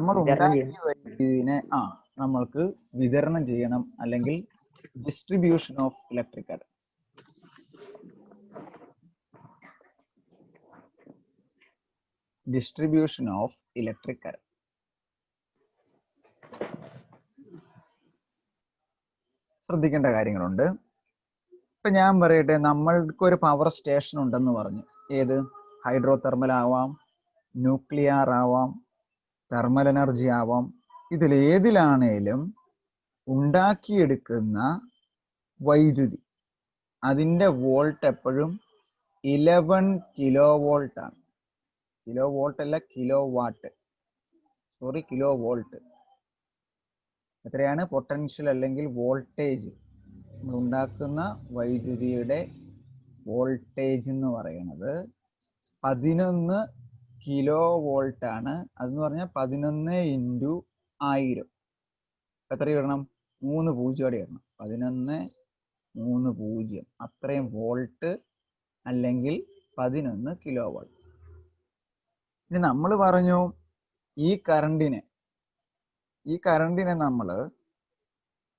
നമ്മൾ ഉണ്ടാക്കിയ വൈദ്യുതിനെ നമ്മൾക്ക് വിതരണം ചെയ്യണം, അല്ലെങ്കിൽ distribution of electric current. Distribution of electric current. ശ്രദ്ധിക്കേണ്ട കാര്യങ്ങളുണ്ട്. ഇപ്പൊ ഞാൻ പറയട്ടെ, നമ്മൾക്ക് ഒരു പവർ സ്റ്റേഷൻ ഉണ്ടെന്ന് പറഞ്ഞു. ഏത്? ഹൈഡ്രോ തെർമൽ ആവാം, ന്യൂക്ലിയർ ആവാം, തെർമൽ എനർജി ആവാം. ഇതിലേതിലാണേലും ഉണ്ടാക്കിയെടുക്കുന്ന വൈദ്യുതി, അതിൻ്റെ വോൾട്ട് എപ്പോഴും 11 കിലോ വോൾട്ട് ആണ്. കിലോ വോൾട്ട് അല്ല, kilo watt, sorry, kilo volt. എത്രയാണ് പൊട്ടൻഷ്യൽ അല്ലെങ്കിൽ വോൾട്ടേജ്? നമ്മൾ ഉണ്ടാക്കുന്ന വൈദ്യുതിയുടെ വോൾട്ടേജ് എന്ന് പറയുന്നത് 11 കിലോ വോൾട്ട് ആണ്. അതെന്ന് പറഞ്ഞാൽ 11 × 1000. എത്ര ഇടണം? 3 പൂജ്യം ഇടണം. 11 3 0, അത്രയും വോൾട്ട് അല്ലെങ്കിൽ 11 കിലോ വോൾട്ട്. ഇനി നമ്മൾ പറഞ്ഞു ഈ കറണ്ടിനെ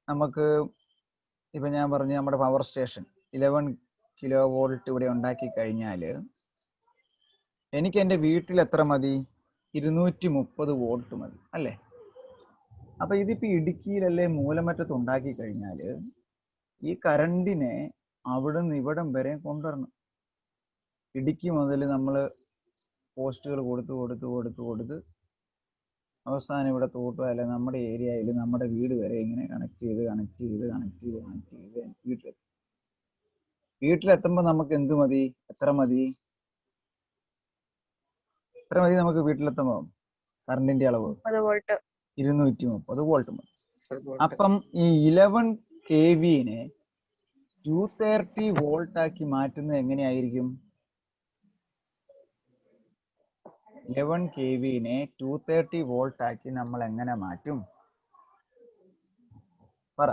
നമുക്ക് ഇപ്പൊ ഞാൻ പറഞ്ഞു നമ്മുടെ പവർ സ്റ്റേഷൻ 11 കിലോ വോൾട്ട് ഇവിടെ ഉണ്ടാക്കി കഴിഞ്ഞാൽ എനിക്ക് എൻ്റെ വീട്ടിൽ എത്ര മതി? 230 വോൾട്ട് മതി, അല്ലേ? അപ്പൊ ഇതിപ്പോ ഇടുക്കിയിലല്ലേ മൂലമറ്റത്ത് ഉണ്ടാക്കി കഴിഞ്ഞാൽ ഈ കറണ്ടിനെ അവിടുന്ന് ഇവിടം വരെ കൊണ്ടുവരണം. ഇടുക്കി മുതൽ നമ്മൾ പോസ്റ്റുകൾ കൊടുത്ത് അവസാനം ഇവിടെ തോട്ടുവല്ല നമ്മുടെ ഏരിയയിൽ നമ്മുടെ വീട് വരെ ഇങ്ങനെ കണക്ട് ചെയ്ത് വീട്ടിലെത്തുമ്പോൾ നമുക്ക് എന്ത് മതി? എത്ര മതി നമുക്ക് വീട്ടിലെത്തുമ്പോൾ കറണ്ടിന്റെ അളവ്? 230 വോൾട്ട് മതി. അപ്പം ഈ 11 kVനെ 230 വോൾട്ട് ആക്കി മാറ്റുന്നത് എങ്ങനെയായിരിക്കും? 11 kVനെ 230 വോൾട്ട് ആക്കി നമ്മൾ എങ്ങനെ മാറ്റും? പറ.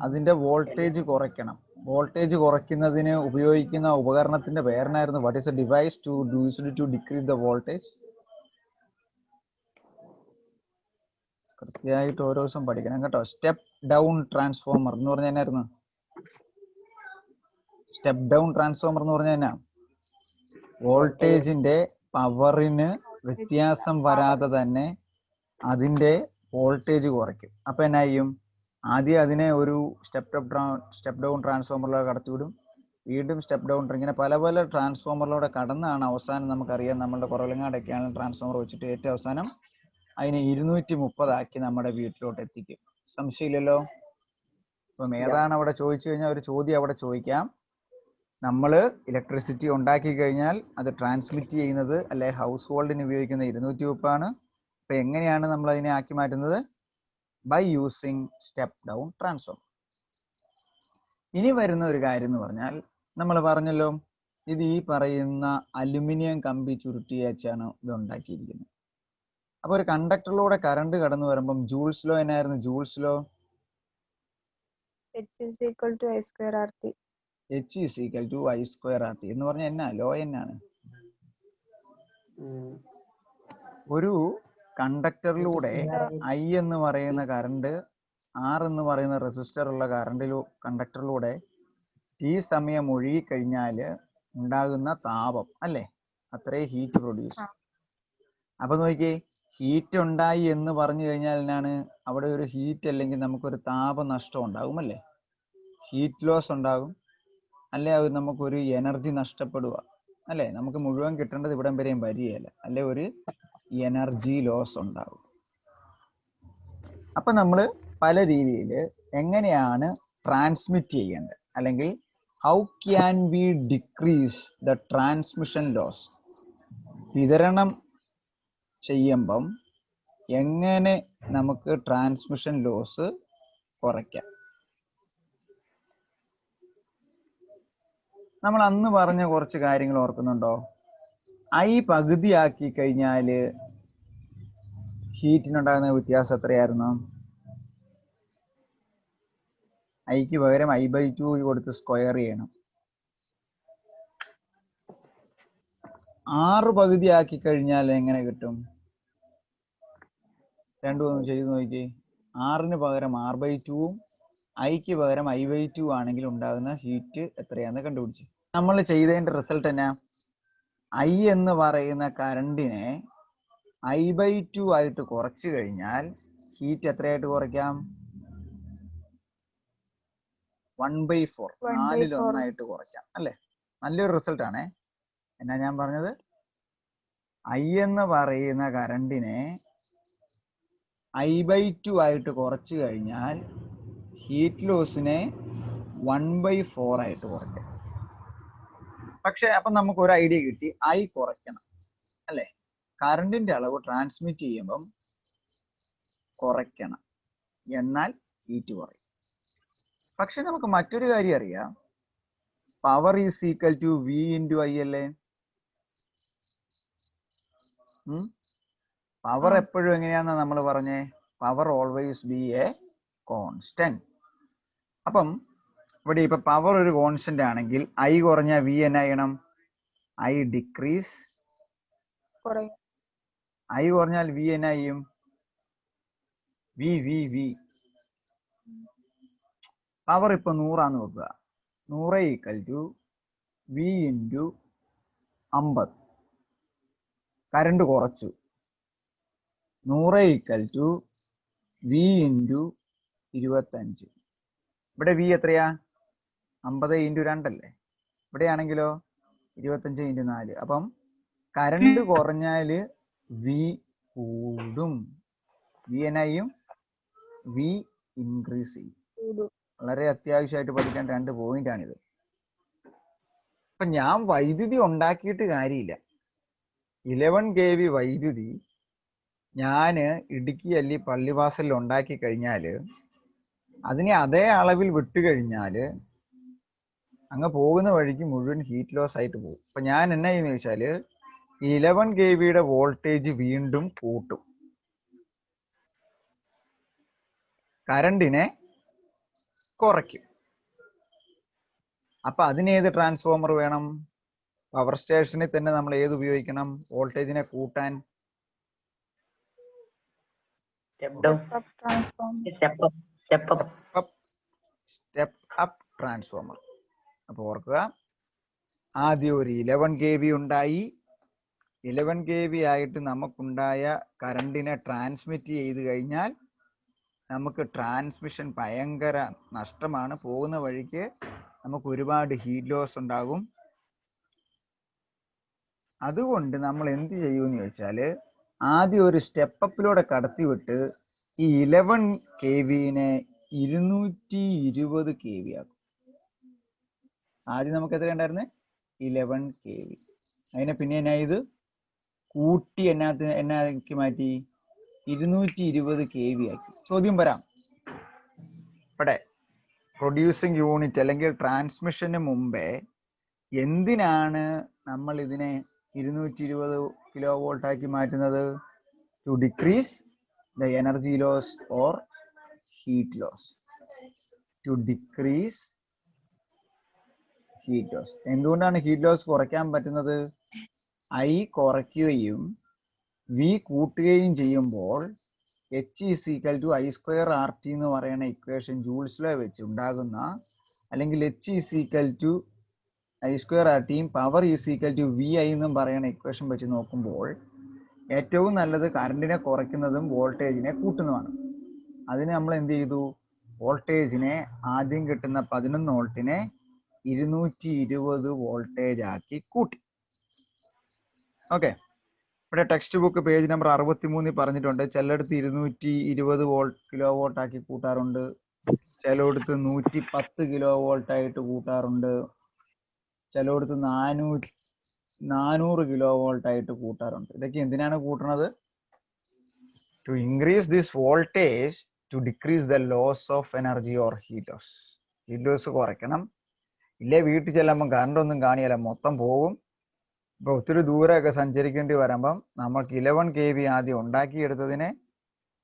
അതിന്റെ വോൾട്ടേജ് കുറയ്ക്കണം. വോൾട്ടേജ് കുറയ്ക്കുന്നതിന് ഉപയോഗിക്കുന്ന ഉപകരണത്തിന്റെ പേരെന്നായിരുന്നു? What is a device to decrease the voltage? കൃത്യമായിട്ട് ഓരോ ദിവസം പഠിക്കണം കേട്ടോ. സ്റ്റെപ്പ് ഡൗൺ ട്രാൻസ്ഫോമർ എന്ന് പറഞ്ഞാൽ എന്നായിരുന്നു? സ്റ്റെപ്പ് ഡൗൺ ട്രാൻസ്ഫോമർ എന്ന് പറഞ്ഞാൽ എന്നാ? വോൾട്ടേജിന്റെ പവറിന് വ്യത്യാസം വരാതെ തന്നെ അതിന്റെ വോൾട്ടേജ് കുറയ്ക്കും. അപ്പൊ എന്നാ ചെയ്യും? ആദ്യം അതിനെ ഒരു സ്റ്റെപ്പ് ഡൗൺ ട്രാൻസ്ഫോമറിലൂടെ കടത്തിവിടും, വീണ്ടും സ്റ്റെപ്പ് ഡൗൺ, ഇങ്ങനെ പല പല ട്രാൻസ്ഫോമറിലൂടെ കടന്നാണ് അവസാനം നമുക്കറിയാം നമ്മുടെ കുറവലങ്ങാടൊക്കെയാണ് ട്രാൻസ്ഫോമർ വെച്ചിട്ട് ഏറ്റവും അവസാനം അതിനെ 230 ആക്കി നമ്മുടെ വീട്ടിലോട്ട് എത്തിക്കും. സംശയമില്ലല്ലോ? അപ്പം ഏതാണ് അവിടെ ചോദിച്ചു കഴിഞ്ഞാൽ ഒരു ചോദ്യം അവിടെ ചോദിക്കാം. നമ്മൾ ഇലക്ട്രിസിറ്റി ഉണ്ടാക്കി കഴിഞ്ഞാൽ അത് ട്രാൻസ്മിറ്റ് ചെയ്യുന്നത്, അല്ലെ ഹൗസ് ഹോൾഡിന് ഉപയോഗിക്കുന്ന 230 ആണ്. അപ്പൊ എങ്ങനെയാണ് നമ്മൾ അതിനെ ആക്കി മാറ്റുന്നത്? By using step down transformer. ഇനി വരുന്ന ഒരു കാര്യം എന്ന് പറഞ്ഞാൽ, നമ്മൾ പറഞ്ഞല്ലോ ഇത് ഈ പറയുന്ന അലുമിനിയം കമ്പി ചുരുട്ടി വെച്ചാണ് ഇത് ഉണ്ടാക്കിയിരിക്കുന്നത്. അപ്പൊ ഒരു കണ്ടക്ടറിലൂടെ കറണ്ട് കടന്നു വരുമ്പം ജൂൾസ് ലോ എന്നായിരുന്നു? Joule's law H is equal to I square RT. H is equal to I square RT എന്ന് പറഞ്ഞാൽ എന്നാ? ലോ എന്നാണ്? ഒരു കണ്ടക്ടറിലൂടെ I എന്ന് പറയുന്ന കറണ്ട്, R എന്ന് പറയുന്ന റെസിസ്റ്റർ ഉള്ള കണ്ടക്ടറിലൂടെ ഈ സമയം ഒഴുകി കഴിഞ്ഞാൽ ഉണ്ടാകുന്ന താപം, അല്ലേ? അത്രയും ഹീറ്റ് പ്രൊഡ്യൂസ്. അപ്പൊ നോക്കിയേ, ഹീറ്റ് ഉണ്ടായി എന്ന് പറഞ്ഞു കഴിഞ്ഞാൽ എന്നാണ്? അവിടെ ഒരു ഹീറ്റ് അല്ലെങ്കിൽ നമുക്കൊരു താപനഷ്ടം ഉണ്ടാകും, അല്ലേ? ഹീറ്റ് ലോസ് ഉണ്ടാകും, അല്ലെ? അത് നമുക്കൊരു എനർജി നഷ്ടപ്പെടുക, അല്ലെ? നമുക്ക് മുഴുവൻ കിട്ടേണ്ടത് ഇവിടം വരെയും വരികയല്ല, അല്ലെ? ഒരു എനർജി ലോസ് ഉണ്ടാകും. അപ്പൊ നമ്മൾ പല രീതിയിൽ എങ്ങനെയാണ് ട്രാൻസ്മിറ്റ് ചെയ്യേണ്ടത്, അല്ലെങ്കിൽ how can we decrease the transmission loss? വിതരണം ചെയ്യുമ്പം എങ്ങനെ നമുക്ക് ട്രാൻസ്മിഷൻ ലോസ് കുറയ്ക്കാം? നമ്മൾ അന്ന് പറഞ്ഞ കുറച്ച് കാര്യങ്ങൾ ഓർക്കുന്നുണ്ടോ? I പകുതിയാക്കി കഴിഞ്ഞാൽ ഹീറ്റിനുണ്ടാകുന്ന വ്യത്യാസം എത്രയായിരുന്നു? ഐക്ക് പകരം I/2 കൊടുത്ത് സ്ക്വയർ ചെയ്യണം. 6 പകുതിയാക്കി കഴിഞ്ഞാൽ എങ്ങനെ കിട്ടും? രണ്ടും ഒന്ന് ചെയ്ത് നോക്കി. 6ന് പകരം R/2ഉം ഐക്ക് പകരം I/2 ആണെങ്കിൽ ഉണ്ടാകുന്ന ഹീറ്റ് എത്രയാന്ന് കണ്ടുപിടിച്ചു. നമ്മൾ ചെയ്തതിന്റെ റിസൾട്ട് എന്നാ? I എന്ന് പറയുന്ന കറണ്ടിനെ I/2 ആയിട്ട് കുറച്ചു കഴിഞ്ഞാൽ ഹീറ്റ് എത്രയായിട്ട് കുറയ്ക്കാം? 1/4, 4/1 കുറയ്ക്കാം അല്ലേ? നല്ലൊരു റിസൾട്ട് ആണേ. എന്നാ ഞാൻ പറഞ്ഞത്? I എന്ന് പറയുന്ന കറണ്ടിനെ I/2 ആയിട്ട് കുറച്ചു കഴിഞ്ഞാൽ ഹീറ്റ് ലോസിനെ 1/4 ആയിട്ട് കുറയ്ക്കാം. പക്ഷെ അപ്പം നമുക്ക് ഒരു ഐഡിയ കിട്ടി, I കുറയ്ക്കണം അല്ലേ? കറണ്ടിന്റെ അളവ് ട്രാൻസ്മിറ്റ് ചെയ്യുമ്പം കുറയ്ക്കണം, എന്നാൽ ഹീറ്റ് കുറയും. പക്ഷെ നമുക്ക് മറ്റൊരു കാര്യം അറിയാം, power is equal to V into I അല്ലേ? പവർ എപ്പോഴും എങ്ങനെയാണെന്ന് നമ്മൾ പറഞ്ഞേ? Power always be a constant. അപ്പം ഇവിടെ ഇപ്പൊ പവർ ഒരു കോൺസ്റ്റന്റ് ആണെങ്കിൽ I കുറഞ്ഞ V എന്നാ ചെയ്യണം? I decrease. I കുറഞ്ഞാൽ V എന്നാ ചെയ്യും? V. പവർ ഇപ്പൊ 100 നോക്കുക. 100 equal to V into 50. Current കുറച്ചു. 100 ഈക്വൽ ടു V ഇൻറ്റു 25. ഇവിടെ V എത്രയാ? 50 ഇൻറ്റു 2 അല്ലേ? ഇവിടെയാണെങ്കിലോ 25 ഇൻറ്റു 4. അപ്പം കറണ്ട് കുറഞ്ഞാല് V കൂടും. V എന്നായും? V ഇൻക്രീസ് ചെയ്യും. വളരെ അത്യാവശ്യമായിട്ട് പഠിക്കാൻ 2 പോയിന്റ് ആണിത്. അപ്പൊ ഞാൻ വൈദ്യുതി ഉണ്ടാക്കിയിട്ട് കാര്യമില്ല. 11 kV വൈദ്യുതി ഞാൻ ഇടുക്കി അല്ലി പള്ളിവാസലിൽ ഉണ്ടാക്കി കഴിഞ്ഞാൽ അതിനെ അതേ അളവിൽ വിട്ടുകഴിഞ്ഞാൽ അങ്ങ് പോകുന്ന വഴിക്ക് മുഴുവൻ ഹീറ്റ് ലോസ് ആയിട്ട് പോകും. അപ്പൊ ഞാൻ എന്നാ ചെയ്യുന്ന ചോദിച്ചാൽ 11 kVയുടെ വോൾട്ടേജ് വീണ്ടും കൂട്ടും, കറണ്ടിനെ കുറയ്ക്കും. അപ്പൊ അതിനേത് ട്രാൻസ്ഫോമർ വേണം? പവർ സ്റ്റേഷനിൽ തന്നെ നമ്മൾ ഏത് ഉപയോഗിക്കണം വോൾട്ടേജിനെ കൂട്ടാൻ? Step up transformer. അപ്പൊ ഓർക്കുക, ആദ്യം ഒരു 11 kV ഉണ്ടായി. 11 kV ആയിട്ട് നമുക്കുണ്ടായ കറണ്ടിനെ ട്രാൻസ്മിറ്റ് ചെയ്ത് കഴിഞ്ഞാൽ നമുക്ക് ട്രാൻസ്മിഷൻ ഭയങ്കര നഷ്ടമാണ്. പോകുന്ന വഴിക്ക് നമുക്ക് ഒരുപാട് ഹീറ്റ് ലോസ് ഉണ്ടാകും. അതുകൊണ്ട് നമ്മൾ എന്ത് ചെയ്യുമെന്ന് ചോദിച്ചാൽ ആദ്യം ഒരു സ്റ്റെപ്പപ്പിലൂടെ കടത്തിവിട്ട് ഈ 11 kVനെ 220 kV ആക്കും. ആദ്യം നമുക്ക് എത്ര ഉണ്ടായിരുന്നു? 11 kV. അതിനെ പിന്നെ എന്നാ ഇത് കൂട്ടി എന്നാക്കി മാറ്റി 220 kV ആക്കി. ചോദ്യം വരാം. ഇവിടെ പ്രൊഡ്യൂസിങ് യൂണിറ്റ് അല്ലെങ്കിൽ ട്രാൻസ്മിഷന് മുമ്പേ എന്തിനാണ് നമ്മൾ ഇതിനെ 220 kV ആക്കി മാറ്റുന്നത്? To decrease the energy loss or heat loss. To decrease heat loss. എന്തുകൊണ്ടാണ് ഹീറ്റ് ലോസ് കുറയ്ക്കാൻ പറ്റുന്നത്? I കുറയ്ക്കുകയും V കൂട്ടുകയും ചെയ്യുമ്പോൾ H is equal to I² RT എന്ന് പറയുന്ന ഇക്വേഷൻ ജൂൾസിലെ വെച്ച് ഉണ്ടാകുന്ന, അല്ലെങ്കിൽ H is equal to I² RTയും power is equal to VI എന്നും പറയുന്ന ഇക്വേഷൻ വെച്ച് നോക്കുമ്പോൾ ഏറ്റവും നല്ലത് കറണ്ടിനെ കുറയ്ക്കുന്നതും വോൾട്ടേജിനെ കൂട്ടുന്നതുമാണ്. അതിന് നമ്മൾ എന്ത് ചെയ്തു? വോൾട്ടേജിനെ ആദ്യം കിട്ടുന്ന 11 വോൾട്ടിനെ 220 വോൾട്ടേജ് ആക്കി കൂട്ടി. ഓക്കെ, ഇവിടെ ടെക്സ്റ്റ് ബുക്ക് പേജ് നമ്പർ 63 പറഞ്ഞിട്ടുണ്ട്. ചിലയിടത്ത് 220 kV ആക്കി കൂട്ടാറുണ്ട്, ചിലയിടത്ത് 110 kV ആയിട്ട് കൂട്ടാറുണ്ട്, ചിലയിടത്ത് 400 kV ആയിട്ട് കൂട്ടാറുണ്ട്. ഇതൊക്കെ എന്തിനാണ് കൂട്ടുന്നത്? To increase this voltage to decrease the loss of energy or heat loss. Heat loss കുറയ്ക്കണം. ഇല്ലേ വീട്ടിൽ ചെല്ലുമ്പം കറണ്ട് ഒന്നും കാണിയല്ല, മൊത്തം പോകും. ഇപ്പൊ ഒത്തിരി ദൂരമൊക്കെ സഞ്ചരിക്കേണ്ടി വരുമ്പം നമുക്ക് 11 kV ആദ്യം ഉണ്ടാക്കിയെടുത്തതിനെ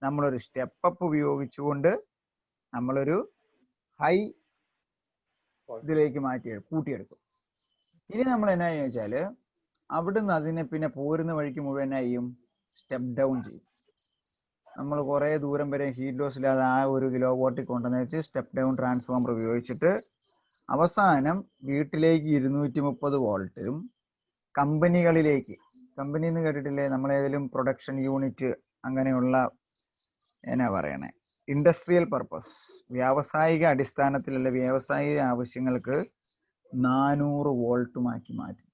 നമ്മളൊരു സ്റ്റെപ്പപ്പ് ഉപയോഗിച്ചുകൊണ്ട് നമ്മളൊരു ഹൈ ഇതിലേക്ക് കൂട്ടിയെടുക്കും. ഇനി നമ്മൾ എന്നാ ചോദിച്ചാൽ അവിടുന്ന് അതിനെ പിന്നെ പോരുന്ന വഴിക്ക് മുഴുവനായും സ്റ്റെപ്പ് ഡൗൺ ചെയ്യും. നമ്മൾ കുറേ ദൂരം വരെ ഹീറ്റ് ലോസ് ഇല്ലാതെ ആ 1 കിലോ വോട്ടിൽ കൊണ്ടുവന്ന് വെച്ച് സ്റ്റെപ്പ് ഡൗൺ ട്രാൻസ്ഫോമർ ഉപയോഗിച്ചിട്ട് അവസാനം വീട്ടിലേക്ക് 230 വോൾട്ടിലും കമ്പനികളിലേക്ക്, കമ്പനി എന്ന് കേട്ടിട്ടില്ലേ, നമ്മളേതെങ്കിലും പ്രൊഡക്ഷൻ യൂണിറ്റ് അങ്ങനെയുള്ള എന്നാ പറയണേ ഇൻഡസ്ട്രിയൽ പർപ്പസ്, വ്യാവസായിക അടിസ്ഥാനത്തിലുള്ള വ്യാവസായിക ആവശ്യങ്ങൾക്ക് 400 വോൾട്ടുമാക്കി മാറ്റി.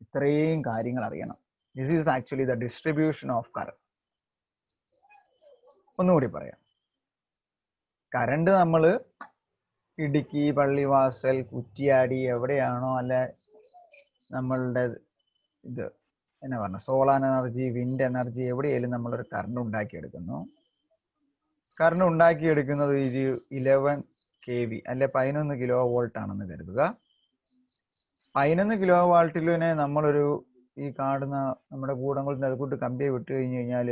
ഇത്രയും കാര്യങ്ങൾ അറിയണം. This is actually the distribution of current. ഒന്നുകൂടി പറയാം. കറണ്ട് നമ്മൾ ഇടുക്കി, പള്ളിവാസൽ, കുറ്റിയാടി എവിടെയാണോ, അല്ല നമ്മളുടെ ഇത് എന്നാ പറഞ്ഞ സോളാർ എനർജി, വിൻഡ് എനർജി, എവിടെയായാലും നമ്മളൊരു കറണ്ട് ഉണ്ടാക്കിയെടുക്കുന്നു. കറണ്ട് ഉണ്ടാക്കിയെടുക്കുന്നത് 11 kV അല്ലെ 11 കിലോ വോൾട്ട് ആണെന്ന് കരുതുക. 11 കിലോ വോൾട്ടിനെ നമ്മളൊരു ഈ കാണുന്ന നമ്മുടെ കൂടങ്ങളുടെ അതുകൂട്ട് കമ്പി വിട്ട് കഴിഞ്ഞ് കഴിഞ്ഞാൽ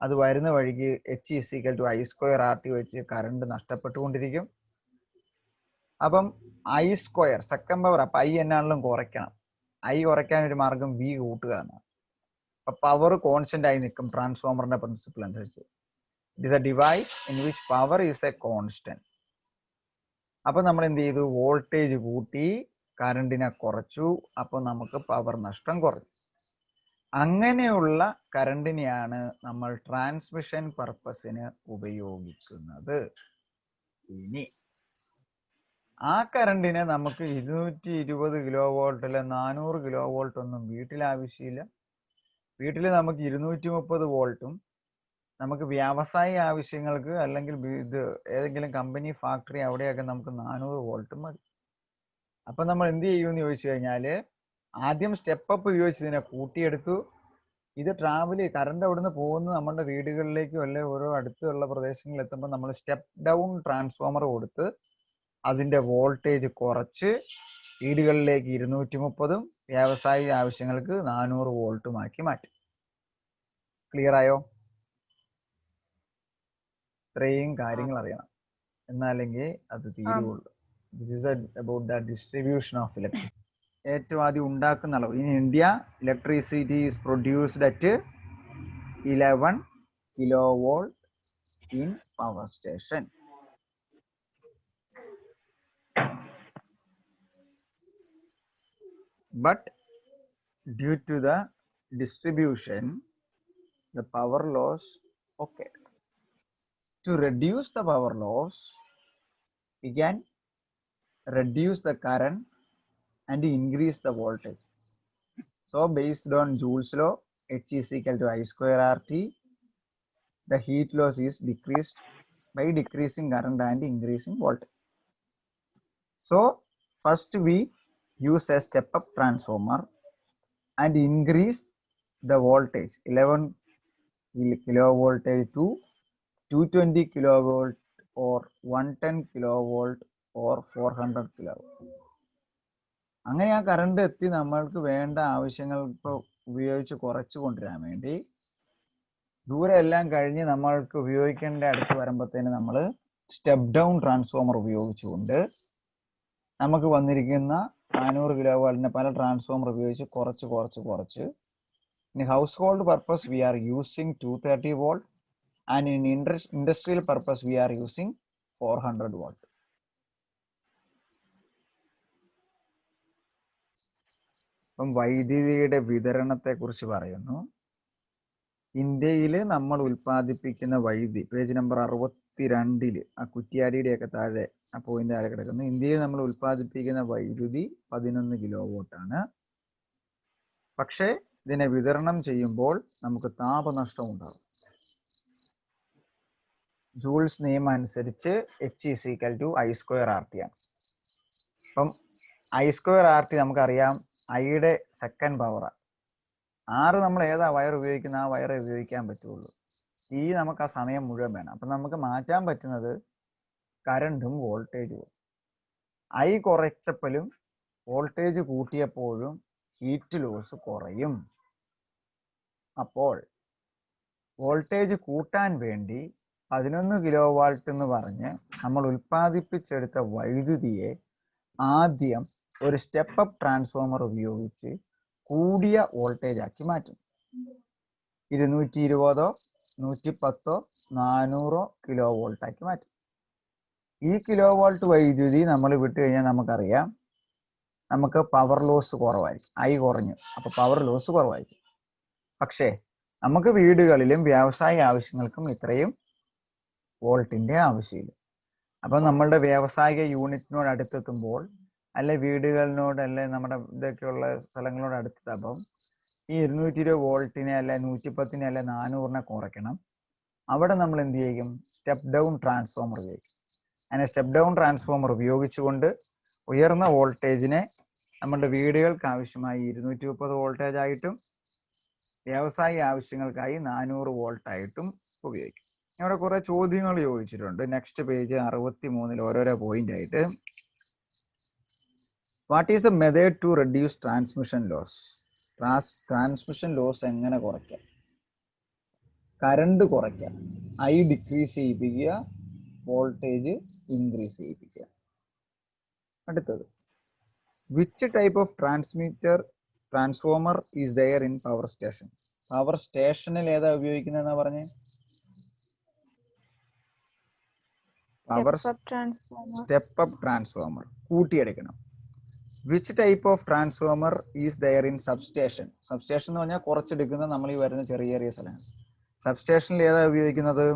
അത് വരുന്ന വഴിക്ക് H = I² RT വെച്ച് കറണ്ട് നഷ്ടപ്പെട്ടുകൊണ്ടിരിക്കും. അപ്പം I², സെക്കൻഡ് പവർ, അപ്പം I എന്നാണെങ്കിലും കുറയ്ക്കണം. I കുറയ്ക്കാൻ ഒരു മാർഗം V കൂട്ടുക എന്നാണ്. അപ്പം പവർ കോൺസ്റ്റന്റ് ആയി നിൽക്കും ട്രാൻസ്ഫോമറിന്റെ പ്രിൻസിപ്പിൾ അനുസരിച്ച്. It is A device in which power is A constant. അപ്പം നമ്മൾ എന്ത് ചെയ്തു? വോൾട്ടേജ് കൂട്ടി കറണ്ടിനെ കുറച്ചു. അപ്പോൾ നമുക്ക് പവർ നഷ്ടം കുറഞ്ഞു. അങ്ങനെയുള്ള കറണ്ടിനെയാണ് നമ്മൾ ട്രാൻസ്മിഷൻ പർപ്പസിന് ഉപയോഗിക്കുന്നത്. ഇനി ആ കറണ്ടിനെ നമുക്ക് 220 കിലോ വോൾട്ടിലെ 400 കിലോ വോൾട്ട് ഒന്നും വീട്ടിൽ ആവശ്യമില്ല. വീട്ടിൽ നമുക്ക് 230 വോൾട്ടും നമുക്ക് വ്യാവസായിക ആവശ്യങ്ങൾക്ക് അല്ലെങ്കിൽ ഇത് ഏതെങ്കിലും കമ്പനി, ഫാക്ടറി, അവിടെയൊക്കെ നമുക്ക് 400 വോൾട്ടും മതി. അപ്പം നമ്മൾ എന്ത് ചെയ്യുമെന്ന് ചോദിച്ചു കഴിഞ്ഞാൽ ആദ്യം സ്റ്റെപ്പ് അപ്പ് ഉപയോഗിച്ച് ഇതിനെ കൂട്ടിയെടുത്തു. ഇത് കറണ്ട് അവിടുന്ന് പോകുന്ന നമ്മുടെ വീടുകളിലേക്കും അല്ലെ ഓരോ അടുത്തുള്ള പ്രദേശങ്ങളിൽ എത്തുമ്പോൾ നമ്മൾ സ്റ്റെപ്പ് ഡൗൺ ട്രാൻസ്ഫോമർ കൊടുത്ത് അതിൻ്റെ വോൾട്ടേജ് കുറച്ച് വീടുകളിലേക്ക് 230ഉം വ്യാവസായിക ആവശ്യങ്ങൾക്ക് 400 വോൾട്ടുമാക്കി മാറ്റും. ക്ലിയർ ആയോ? ഇത്രയും കാര്യങ്ങൾ അറിയണം, എന്നാലെങ്കിൽ അത് തീരുള്ളൂ. This is about the distribution of electricity. ഏറ്റവും ആദ്യം ഉണ്ടാക്കുന്ന അളവ്. In India electricity is produced at 11 kilo volt in power station. But due to the distribution, the power loss occurred. To reduce the power loss, we can reduce the current and increase the voltage. So based on Joule's law, H = I² RT, the heat loss is decreased by decreasing current and increasing voltage. So first we use a step up transformer and increase the voltage 11 kilo voltage to 220 kilovolt or 110 kilovolt or 400 kilovolt. അങ്ങനെ ആ current എത്തി നമ്മൾക്ക് വേണ്ട ആവശ്യങ്ങൾ ഇപ്പോൾ ഉപയോഗിച്ച് കുറച്ച് കൊണ്ടുവരാൻ വേണ്ടി ദൂരം എല്ലാം കഴിഞ്ഞ് നമ്മൾക്ക് ഉപയോഗിക്കേണ്ട അടുത്ത് വരുമ്പോഴത്തേന് നമ്മൾ സ്റ്റെപ്പ് ഡൗൺ ട്രാൻസ്ഫോമർ ഉപയോഗിച്ചുകൊണ്ട് നമുക്ക് വന്നിരിക്കുന്ന 400 കിലോ വോൾട്ടിന്റെ പല ട്രാൻസ്ഫോമർ ഉപയോഗിച്ച് കുറച്ച് in house hold purpose V are using 230 volt and in industrial purpose V are using 400 volt. അപ്പം വൈദ്യുതിയുടെ വിതരണത്തെ കുറിച്ച് പറയുന്നു. ഇന്ത്യയിൽ നമ്മൾ ഉൽപ്പാദിപ്പിക്കുന്ന വൈദ്യുതി, പേജ് നമ്പർ 62 ആ കുറ്റിയാടിയുടെയൊക്കെ താഴെ ആ പോയിന്റ് താഴെ കിടക്കുന്നു. ഇന്ത്യയിൽ നമ്മൾ ഉൽപ്പാദിപ്പിക്കുന്ന വൈദ്യുതി 11 കിലോ വോട്ടാണ്. പക്ഷേ ഇതിനെ വിതരണം ചെയ്യുമ്പോൾ നമുക്ക് താപനഷ്ടം ഉണ്ടാകും. ജൂൾസ് നിയമം അനുസരിച്ച് H = I² RT ആണ്. അപ്പം I² RT നമുക്കറിയാം ഐയുടെ സെക്കൻഡ് പവറാണ്. 6 നമ്മൾ ഏതാ വയർ ഉപയോഗിക്കുന്ന ആ വയറേ ഉപയോഗിക്കാൻ പറ്റുള്ളൂ. ഈ നമുക്ക് ആ സമയം മുഴുവൻ വേണം. അപ്പം നമുക്ക് മാറ്റാൻ പറ്റുന്നത് കറണ്ടും വോൾട്ടേജും. ഐ കുറച്ചപ്പോഴും വോൾട്ടേജ് കൂട്ടിയപ്പോഴും ഹീറ്റ് ലോസ് കുറയും. അപ്പോൾ വോൾട്ടേജ് കൂട്ടാൻ വേണ്ടി 11 കിലോ വാട്ട് എന്ന് പറഞ്ഞ് നമ്മൾ ഉൽപ്പാദിപ്പിച്ചെടുത്ത വൈദ്യുതിയെ ആദ്യം ഒരു സ്റ്റെപ്പ് അപ്പ് ട്രാൻസ്ഫോമർ ഉപയോഗിച്ച് കൂടിയ വോൾട്ടേജ് ആക്കി മാറ്റും. 220, 110, 400 കിലോ വോൾട്ട് ആക്കി മാറ്റും. ഈ കിലോ വോൾട്ട് വൈദ്യുതി നമ്മൾ വിട്ട് കഴിഞ്ഞാൽ നമുക്കറിയാം നമുക്ക് പവർ ലോസ് കുറവായിരിക്കും. ഐ കുറഞ്ഞു, അപ്പൊ പവർ ലോസ് കുറവായിരിക്കും. പക്ഷേ നമുക്ക് വീടുകളിലും വ്യാവസായിക ആവശ്യങ്ങൾക്കും ഇത്രയും വോൾട്ടിന്റെ ആവശ്യമില്ല. അപ്പൊ നമ്മളുടെ വ്യാവസായിക യൂണിറ്റിനോട് അടുത്തെത്തുമ്പോൾ അല്ലെ വീടുകളിനോട് അല്ലെ നമ്മുടെ ഇതൊക്കെയുള്ള സ്ഥലങ്ങളോട് അടുത്തെത്തുമ്പോൾ ഈ 220 വോൾട്ടിനെ അല്ലെ 110 അല്ലെ 400 കുറയ്ക്കണം. അവിടെ നമ്മൾ എന്ത് ചെയ്യും? സ്റ്റെപ്പ് ഡൗൺ ട്രാൻസ്ഫോമർ ഉപയോഗിക്കും. അങ്ങനെ സ്റ്റെപ്പ് ഡൗൺ ട്രാൻസ്ഫോമർ ഉപയോഗിച്ചുകൊണ്ട് ഉയർന്ന വോൾട്ടേജിനെ നമ്മുടെ വീടുകൾക്ക് ആവശ്യമായി 230 വോൾട്ടേജ് ആയിട്ടും വ്യാവസായിക ആവശ്യങ്ങൾക്കായി 400 വോൾട്ട് ആയിട്ടും ഉപയോഗിക്കും. ഇവിടെ കുറെ ചോദ്യങ്ങൾ ചോദിച്ചിട്ടുണ്ട്. നെക്സ്റ്റ് പേജ് 63 ഓരോരോ പോയിന്റ് ആയിട്ട്. What is the method to reduce transmission loss? Transmission loss എങ്ങനെ കുറയ്ക്കാം? കറണ്ട് കുറയ്ക്കാം. ഐ ഡിക്രീസ് ചെയ്യിപ്പിക്കുക, വോൾട്ടേജ് ഇൻക്രീസ് ചെയ്യിപ്പിക്കുക. അടുത്തത്, which type of transformer is there in power station? Power സ്റ്റേഷനിൽ ഏതാ ഉപയോഗിക്കുന്നതെന്നാ പറഞ്ഞേ? പവർ സ്റ്റെപ്പ് അപ്പ് ട്രാൻസ്ഫോമർ, കൂട്ടിയെടുക്കണം. Which type of transformer is there in substation? Substation എന്ന് പറഞ്ഞാൽ കുറച്ചെടുക്കുന്ന നമ്മൾ ഈ വരുന്ന ചെറിയ ചെറിയ സ്ഥലങ്ങൾ. സബ്സ്റ്റേഷനിൽ ഏതാ ഉപയോഗിക്കുന്നത്?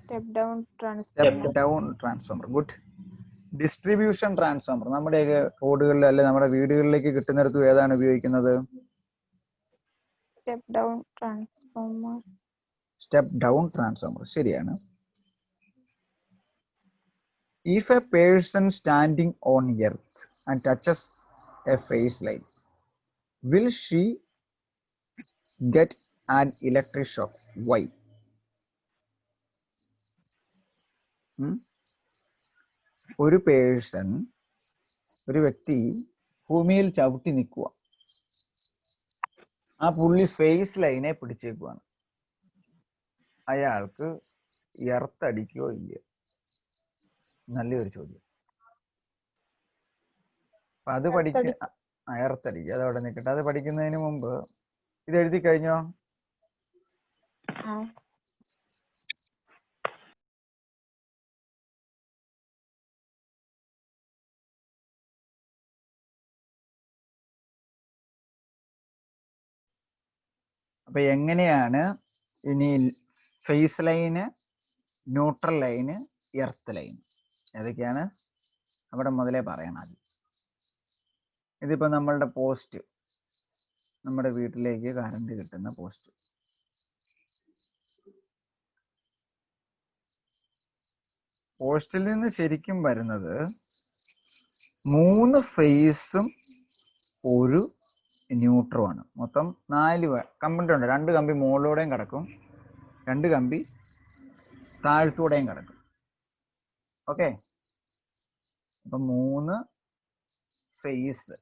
Step down transformer. Good. Distribution transformer നമ്മുടെയൊക്കെ റോഡുകളിൽ അല്ലെ നമ്മുടെ വീടുകളിലേക്ക് കിട്ടുന്നിടത്തും ഏതാണ് ഉപയോഗിക്കുന്നത്? Step down transformer. ശരിയാണ്. If a person standing on earth and touches a phase line, will she get an electric shock? Why? ഒരു പേഴ്സൺ, ഒരു വ്യക്തി ഭൂമിയിൽ ചവിട്ടി നിൽക്കുക, ആ പുള്ളി ഫേസ് ലൈനെ പിടിച്ചേക്കുവാണ്. അയാൾക്ക് എർത്ത് അടിക്കുകയോ ഇല്ലയോ? നല്ലൊരു ചോദ്യം. അപ്പൊ അത് എർത്തടിക്കുക, അതവിടെ നിൽക്കട്ടെ. അത് പഠിക്കുന്നതിന് മുമ്പ് ഇത് എഴുതി കഴിഞ്ഞോ? അപ്പൊ എങ്ങനെയാണ് ഇനി phase line, neutral line, earth line ഏതൊക്കെയാണ് അവിടെ മുതലേ പറയണം. ഇതിപ്പോ നമ്മളുടെ പോസ്റ്റ്, നമ്മുടെ വീട്ടിലേക്ക് കറണ്ട് കിട്ടുന്ന പോസ്റ്റ്. പോസ്റ്റിൽ നിന്ന് ശരിക്കും വരുന്നത് 3 ഫേസും ഒരു ന്യൂട്രലുമാണ്. മൊത്തം 4 കമ്പി ഉണ്ട്. 2 കമ്പി മുകളിലൂടെയും കിടക്കും, 2 കമ്പി താഴ്ത്തൂടെയും കിടക്കും. ഓക്കെ, അപ്പൊ 3 ഫേസ്.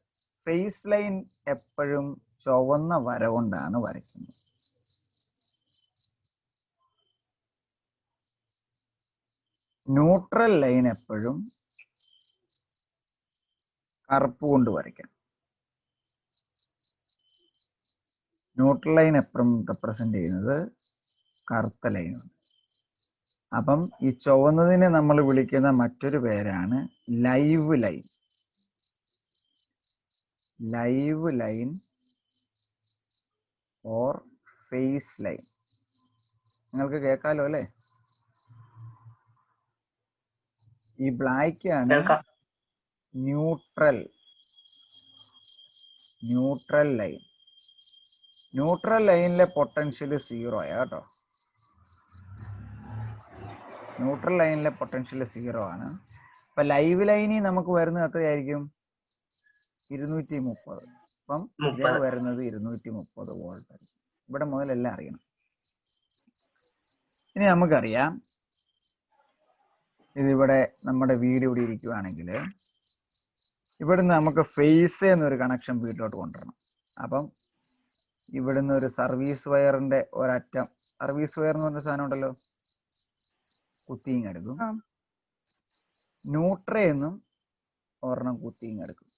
ഫേസ് ലൈൻ എപ്പോഴും ചുവന്ന വര കൊണ്ടാണ് വരയ്ക്കുന്നത്. ന്യൂട്രൽ ലൈൻ എപ്പോഴും കറുപ്പ് കൊണ്ട് വരയ്ക്കാം. ന്യൂട്രൽ ലൈൻ എപ്പോഴും റെപ്രസെന്റ് ചെയ്യുന്നത് കറുത്ത ലൈനാണ്. അപ്പം ഈ ചുവന്നതിനെ നമ്മൾ വിളിക്കുന്ന മറ്റൊരു പേരാണ് live line. Live line or phase line. നിങ്ങൾക്ക് കേൾക്കാലോ അല്ലേ? ഈ ബ്ലാക്ക് ആണ് ന്യൂട്രൽ ലൈൻ. ന്യൂട്രൽ ലൈനിലെ പൊട്ടൻഷ്യൽ 0 കേട്ടോ. ന്യൂട്രൽ ലൈനിലെ പൊട്ടൻഷ്യൽ 0 ആണ്. അപ്പൊ ലൈവ് ലൈനിൽ നമുക്ക് വരുന്നത് എത്രയായിരിക്കും? 230. അപ്പം ഇതിൽ വരുന്നത് 230 വോൾട്ട്. ഇവിടെ മുതലെല്ലാം അറിയണം. ഇനി നമുക്കറിയാം, ഇതിവിടെ നമ്മുടെ വീട് ഇവിടെ ഇരിക്കുവാണെങ്കിൽ ഇവിടുന്ന് നമുക്ക് ഫേസ് എന്നൊരു കണക്ഷൻ വീട്ടിലോട്ട് കൊണ്ടുവരണം. അപ്പം ഇവിടുന്ന് ഒരു സർവീസ് വയറിന്റെ ഒരറ്റം, സർവീസ് വയർ എന്ന് പറഞ്ഞ സാധനം ഉണ്ടല്ലോ, കുത്തിയിങ്ങെടുക്കും. ആ. ന്യൂട്രയെന്നും ഒരെണ്ണം കുത്തിയിങ്ങെടുക്കും.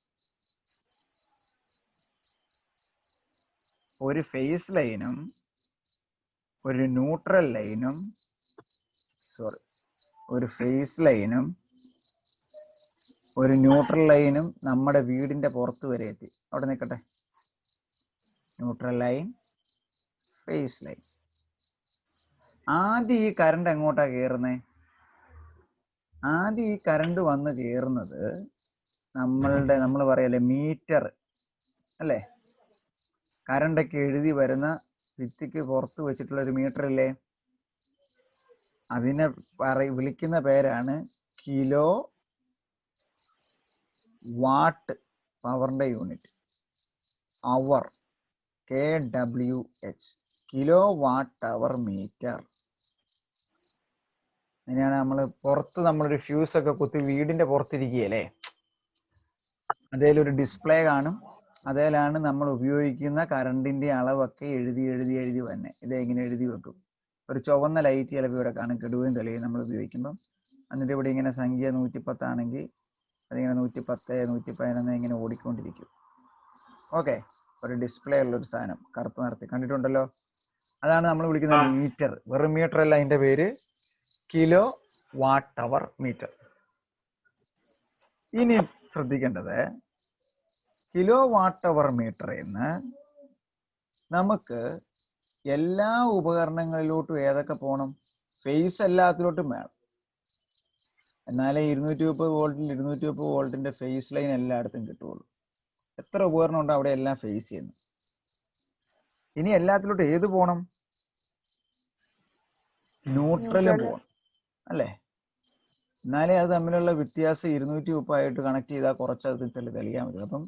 ഒരു ഫേസ് ലൈനും ഒരു ന്യൂട്രൽ ലൈനും ഒരു ഫേസ് ലൈനും ഒരു ന്യൂട്രൽ ലൈനും നമ്മുടെ വീടിന്റെ പുറത്ത് വരെ എത്തി. അവിടെ നിൽക്കട്ടെ. Neutral line, phase line. ആദ്യം ഈ കറണ്ട് എങ്ങോട്ടാ കയറുന്നത്? ആദ്യം ഈ കറണ്ട് വന്ന് കയറുന്നത് നമ്മൾ പറയല്ലേ മീറ്റർ അല്ലേ? കറണ്ടൊക്കെ എഴുതി വരുന്ന ഭിത്തിക്ക് പുറത്ത് വെച്ചിട്ടുള്ള ഒരു മീറ്റർ ഇല്ലേ? അതിനെ വിളിക്കുന്ന പേരാണ് കിലോ വാട്ട്, പവറിന്റെ യൂണിറ്റ്. അവർ, KWH, kilo watt hour metre. അങ്ങനെയാണ് നമ്മളൊരു ഫ്യൂസ് ഒക്കെ കുത്തി വീടിന്റെ പുറത്തിരിക്കുകയല്ലേ, അതേലൊരു ഡിസ്പ്ലേ കാണും. അതേലാണ് നമ്മൾ ഉപയോഗിക്കുന്ന കറണ്ടിന്റെ അളവൊക്കെ എഴുതി തന്നെ. ഇതെങ്ങനെ എഴുതി വെക്കും? ഒരു ചുവന്ന ലൈറ്റ് ചിലപ്പോൾ ഇവിടെ കാണും, കെടുകയും തെളിയും നമ്മൾ ഉപയോഗിക്കുമ്പം. എന്നിട്ട് ഇവിടെ ഇങ്ങനെ സംഖ്യ 110 ആണെങ്കിൽ അതിങ്ങനെ 110, 111 ഇങ്ങനെ ഓടിക്കൊണ്ടിരിക്കും. ഓക്കെ, ഒരു ഡിസ്പ്ലേ ഉള്ളൊരു സാധനം കറുപ്പ് നിറത്തി കണ്ടിട്ടുണ്ടല്ലോ. അതാണ് നമ്മൾ വിളിക്കുന്ന മീറ്റർ. വെറും മീറ്റർ അല്ല, അതിന്റെ പേര് കിലോ വാട്ട് അവർ മീറ്റർ. ഇനി ശ്രദ്ധിക്കേണ്ടത്, കിലോ വാട്ട് അവർ മീറ്റർ എന്ന് നമുക്ക് എല്ലാ ഉപകരണങ്ങളിലോട്ടും ഏതൊക്കെ പോകണം? ഫേസ് എല്ലാത്തിലോട്ടും വേണം. എന്നാലേ 230 വോൾട്ടിൽ 230 വോൾട്ടിന്റെ ഫേസ് ലൈൻ എല്ലായിടത്തും കിട്ടുള്ളൂ. എത്ര ഉപകരണം ഉണ്ടോ അവിടെ എല്ലാം ഫേസ് ചെയ്യുന്നു. ഇനി എല്ലാത്തിലോട്ടും ഏത് പോകണം? ന്യൂട്രലും പോകണം അല്ലേ? എന്നാലേ അത് തമ്മിലുള്ള വ്യത്യാസം 230 ആയിട്ട് കണക്ട് ചെയ്താൽ കുറച്ചത് തെളിയാൻ പറ്റും. അപ്പം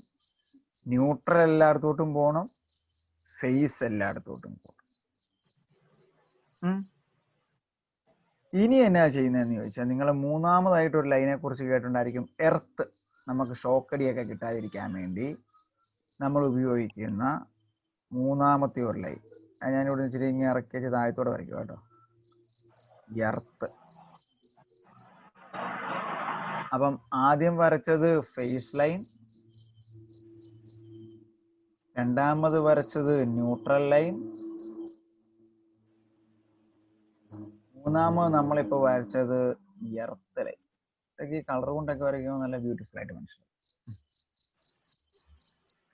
ന്യൂട്രൽ എല്ലായിടത്തോട്ടും പോകണം, ഫേസ് എല്ലായിടത്തോട്ടും പോകണം. ഇനി എന്നാ ചെയ്യുന്നതെന്ന് ചോദിച്ചാൽ, നിങ്ങൾ മൂന്നാമതായിട്ട് ഒരു ലൈനെ കുറിച്ച് കേട്ടിട്ടുണ്ടായിരിക്കും. എർത്ത്. നമുക്ക് ഷോക്കടിയൊക്കെ കിട്ടാതിരിക്കാൻ വേണ്ടി നമ്മൾ ഉപയോഗിക്കുന്ന മൂന്നാമത്തെ ഒരു ലൈൻ. ഞാനിവിടെ ഇച്ചിരി ഇങ്ങനെ ഇറക്കി വെച്ച് താഴത്തോടെ വരയ്ക്കും കേട്ടോ. എർത്ത്. അപ്പം ആദ്യം വരച്ചത് ഫേസ് ലൈൻ, രണ്ടാമത് വരച്ചത് ന്യൂട്രൽ ലൈൻ, മൂന്നാമത് നമ്മളിപ്പോൾ വരച്ചത് എർത്ത് ലൈൻ. ഇതൊക്കെ ഈ കളർ കൊണ്ടൊക്കെ വരയ്ക്കുമ്പോൾ നല്ല ബ്യൂട്ടിഫുൾ ആയിട്ട് മനസ്സിലാവും.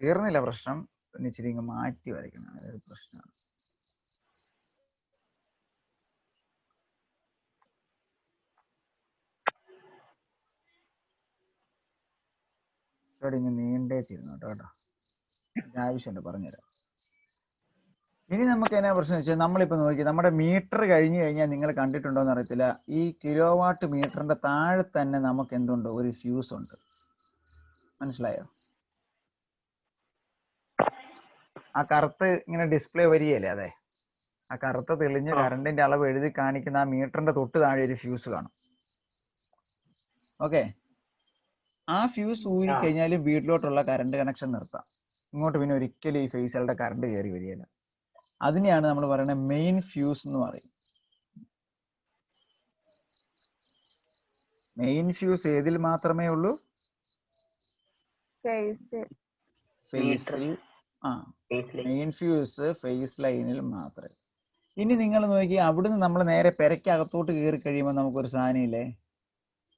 തീർന്നില്ല പ്രശ്നം, പിന്നെ ഇച്ചിരി ഇങ്ങ് മാറ്റി വരയ്ക്കണം, അതൊരു പ്രശ്നമാണ്. ഇങ്ങനെ നീണ്ടേ ചെയ്യുന്നു കേട്ടോ. ആവശ്യമുണ്ട്, പറഞ്ഞുതരാം. ഇനി നമുക്ക് എന്നാ പ്രശ്നം വെച്ചാൽ, നമ്മളിപ്പോൾ നോക്കി നമ്മുടെ മീറ്റർ കഴിഞ്ഞു കഴിഞ്ഞാൽ നിങ്ങൾ കണ്ടിട്ടുണ്ടോ എന്ന് അറിയത്തില്ല, ഈ കിലോ വാട്ട് മീറ്ററിന്റെ താഴെ തന്നെ നമുക്ക് എന്തുണ്ട്? ഒരു ഫ്യൂസ് ഉണ്ട്. മനസ്സിലായോ? ആ കറുത്ത് ഇങ്ങനെ ഡിസ്പ്ലേ വരികയല്ലേ? അതെ, ആ കറുത്ത തെളിഞ്ഞ് കറണ്ടിന്റെ അളവ് എഴുതി കാണിക്കുന്ന ആ മീറ്ററിന്റെ തൊട്ട് താഴെ ഒരു ഫ്യൂസ് കാണും. ഓക്കെ, ആ ഫ്യൂസ് ഊരി കഴിഞ്ഞാലും വീട്ടിലോട്ടുള്ള കറണ്ട് കണക്ഷൻ നിർത്താം. ഇങ്ങോട്ട് പിന്നെ ഒരിക്കലും ഈ ഫേസുകളുടെ കറണ്ട് കയറി വരികയില്ല. അതിനെയാണ് നമ്മൾ പറയുന്നത് മെയിൻ ഫ്യൂസ് എന്ന് പറയും. മെയിൻ ഫ്യൂസ് ഏതിൽ മാത്രമേ ഉള്ളൂ? ഫേസിൽ. മെയിൻ ഫ്യൂസ് ഫേസ് ലൈനിൽ മാത്രമേ. ഇനി നിങ്ങൾ നോക്കി, അവിടുന്ന് നമ്മൾ നേരെ പെരയ്ക്കകത്തോട്ട് കയറി കഴിയുമ്പോൾ നമുക്കൊരു സാധനമില്ലേ?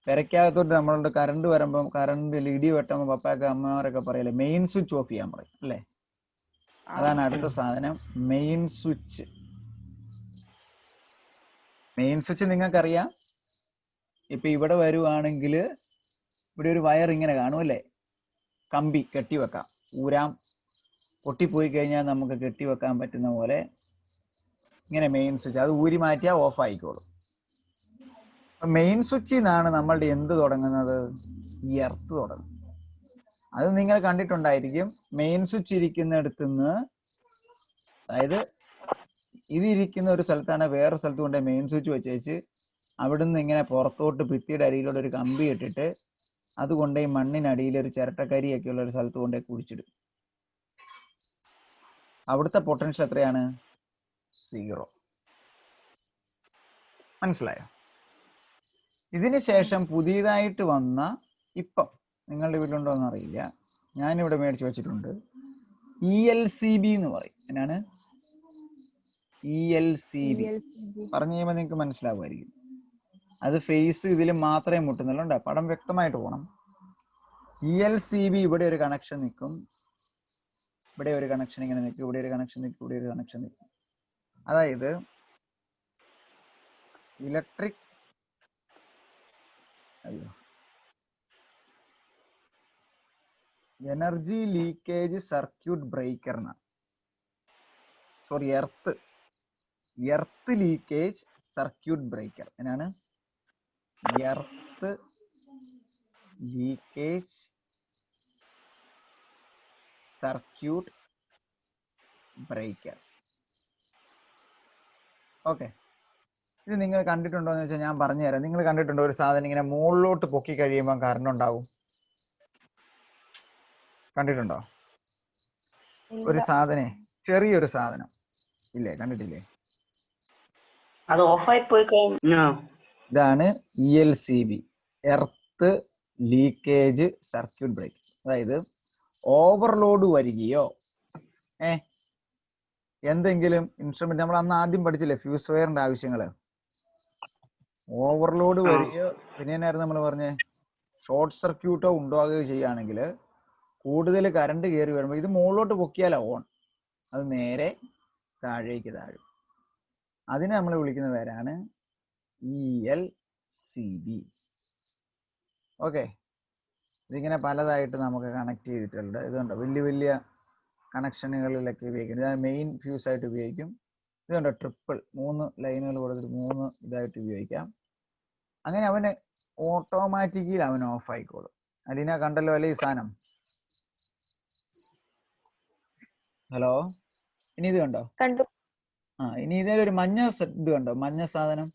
പെരയ്ക്കകത്തോട്ട് നമ്മളുടെ കറണ്ട് വരുമ്പം, കറണ്ട് ഇടി വെട്ടുമ്പോൾ പപ്പായൊക്കെ അമ്മമാരൊക്കെ പറയല്ലേ, മെയിൻ സ്വിച്ച് ഓഫ് ചെയ്യാൻ പറയും അല്ലേ? അതാണ് അടുത്ത സാധനം, മെയിൻ സ്വിച്ച്. മെയിൻ സ്വിച്ച് നിങ്ങൾക്കറിയാം. ഇപ്പൊ ഇവിടെ വരുവാണെങ്കിൽ ഇവിടെ ഒരു വയർ ഇങ്ങനെ കാണും അല്ലേ? കമ്പി കെട്ടിവെക്കാം, ഊരാം. പൊട്ടിപ്പോയി കഴിഞ്ഞാൽ നമുക്ക് കെട്ടിവെക്കാൻ പറ്റുന്ന പോലെ ഇങ്ങനെ മെയിൻ സ്വിച്ച്. അത് ഊരി മാറ്റിയാൽ ഓഫ് ആയിക്കോളും. മെയിൻ സ്വിച്ചിൽ നിന്നാണ് നമ്മളുടെ എന്ത് തുടങ്ങുന്നത്? ഈ എർത്ത് തുടങ്ങും. അത് നിങ്ങൾ കണ്ടിട്ടുണ്ടായിരിക്കും. മെയിൻ സ്വിച്ച് ഇരിക്കുന്നിടത്ത് നിന്ന്, അതായത് ഇതിരിക്കുന്ന ഒരു സ്ഥലത്താണ് വേറെ സ്ഥലത്ത് കൊണ്ട് മെയിൻ സ്വിച്ച് വെച്ചേച്ച് അവിടുന്ന് ഇങ്ങനെ പുറത്തോട്ട് ഭിത്തിയുടെ അടിയിലൂടെ ഒരു കമ്പി ഇട്ടിട്ട് അതുകൊണ്ട് ഈ മണ്ണിനടിയിൽ ഒരു ചിരട്ടക്കരിയൊക്കെ ഉള്ള ഒരു സ്ഥലത്ത് കൊണ്ടേ കുഴിച്ചിടും. അവിടുത്തെ പൊട്ടൻഷ്യൽ എത്രയാണ്? 0. മനസ്സിലായോ? ഇതിന് ശേഷം പുതിയതായിട്ട് വന്ന ഇപ്പം നിങ്ങളുടെ വീട്ടിലുണ്ടോ എന്ന് അറിയില്ല, ഞാനിവിടെ മേടിച്ച് വെച്ചിട്ടുണ്ട്, ELCB എന്ന് പറയും. എന്നാണ് ELCB? പറഞ്ഞു കഴിയുമ്പോൾ നിങ്ങൾക്ക് മനസ്സിലാവുമായിരിക്കും. അത് ഫേസ് ഇതിൽ മാത്രമേ മുട്ടുന്നുള്ളൂ. പടം വ്യക്തമായിട്ട് പോകണം. ELCB ഇവിടെ ഒരു കണക്ഷൻ നിൽക്കും, ഇവിടെ ഒരു കണക്ഷൻ ഇങ്ങനെ നിൽക്കും, ഇവിടെ ഒരു കണക്ഷൻ നിൽക്കും, ഇവിടെ ഒരു കണക്ഷൻ നിൽക്കും. അതായത് ഇലക്ട്രിക് എനർജി ലീക്കേജ് സർക്യൂട്ട് ബ്രേക്കറിന്, sorry, earth leakage circuit breaker. എന്നാണ് earth leakage circuit breaker. Okay, ഇത് നിങ്ങൾ കണ്ടിട്ടുണ്ടോ എന്ന് വെച്ചാൽ ഞാൻ പറഞ്ഞു തരാം. നിങ്ങൾ കണ്ടിട്ടുണ്ടോ ഒരു സാധനം ഇങ്ങനെ മുകളിലോട്ട് പൊക്കി കഴിയുമ്പോൾ കറണ്ട് ഉണ്ടാവും? കണ്ടിട്ടുണ്ടോ? ഒരു സാധനം, ചെറിയൊരു സാധനം ഇല്ലേ, കണ്ടിട്ടില്ലേ? അത് ഓഫായി പോയി കഴിഞ്ഞു. ഇതാണ് ELCB, earth leakage circuit breaker. അതായത് ഓവർലോഡ് വരികയോ എന്തെങ്കിലും ഇൻസ്ട്രുമെന്റ്, നമ്മൾ അന്ന് ആദ്യം പഠിച്ചില്ലേ ഫ്യൂസ് വയറിന്റെ ആവശ്യങ്ങള്, ഓവർലോഡ് വരികയോ പിന്നെ എന്നായിരുന്നു നമ്മൾ പറഞ്ഞേ, ഷോർട്ട് സർക്യൂട്ടോ ഉണ്ടാകുകയോ ചെയ്യുകയാണെങ്കിൽ കൂടുതൽ കറണ്ട് കയറി വരുമ്പോൾ ഇത് മുകളിലോട്ട് പൊക്കിയാലോ ഓൺ, അത് നേരെ താഴേക്ക് താഴും. അതിനെ നമ്മൾ വിളിക്കുന്ന പേരാണ് ELCB. ഓക്കെ, ഇതിങ്ങനെ പലതായിട്ട് നമുക്ക് കണക്ട് ചെയ്തിട്ടുണ്ട്. ഇതുണ്ടോ വലിയ വലിയ കണക്ഷനുകളിലൊക്കെ ഉപയോഗിക്കും. ഇത് മെയിൻ ഫ്യൂസ് ആയിട്ട് ഉപയോഗിക്കും. ഇതുണ്ടോ ട്രിപ്പിൾ, 3 ലൈനുകൾ കൊടുത്തിട്ട് 3 ഇതായിട്ട് ഉപയോഗിക്കാം. അങ്ങനെ അവന് ഓട്ടോമാറ്റിക്കലി അവൻ ഓഫ് ആയിക്കോളും. അലീന കണ്ടല്ലോ അല്ലേ ഈ സാധനം? ഹലോ, ഇനി ഇത് കണ്ടോ? കണ്ടു. ഇനി ഇതൊരു മഞ്ഞ ഇത് കണ്ടോ, മഞ്ഞ സാധനം.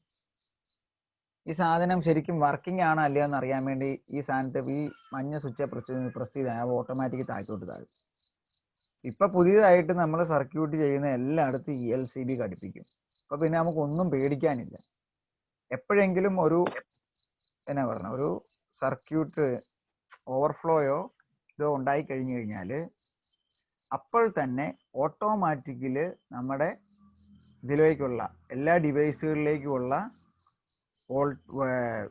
ഈ സാധനം ശരിക്കും വർക്കിംഗ് ആണോ അല്ലയോ എന്ന് അറിയാൻ വേണ്ടി ഈ സാധനത്തെ ഈ മഞ്ഞ സ്വിച്ച് പ്രസ് ചെയ്താൽ ഓട്ടോമാറ്റിക് താഴോട്ട് താഴും. ഇപ്പൊ പുതിയതായിട്ട് നമ്മൾ സർക്യൂട്ട് ചെയ്യുന്ന എല്ലായിടത്തും ELCB ഘടിപ്പിക്കും. അപ്പൊ പിന്നെ നമുക്ക് ഒന്നും പേടിക്കാനില്ല. എപ്പോഴെങ്കിലും ഒരു എന്നാ പറഞ്ഞ ഒരു സർക്യൂട്ട് ഓവർഫ്ലോയോ ഇതോ ഉണ്ടായി കഴിഞ്ഞു കഴിഞ്ഞാൽ അപ്പോൾ തന്നെ ഓട്ടോമാറ്റിക്കല് നമ്മുടെ ഇതിലേക്കുള്ള എല്ലാ ഡിവൈസുകളിലേക്കുമുള്ള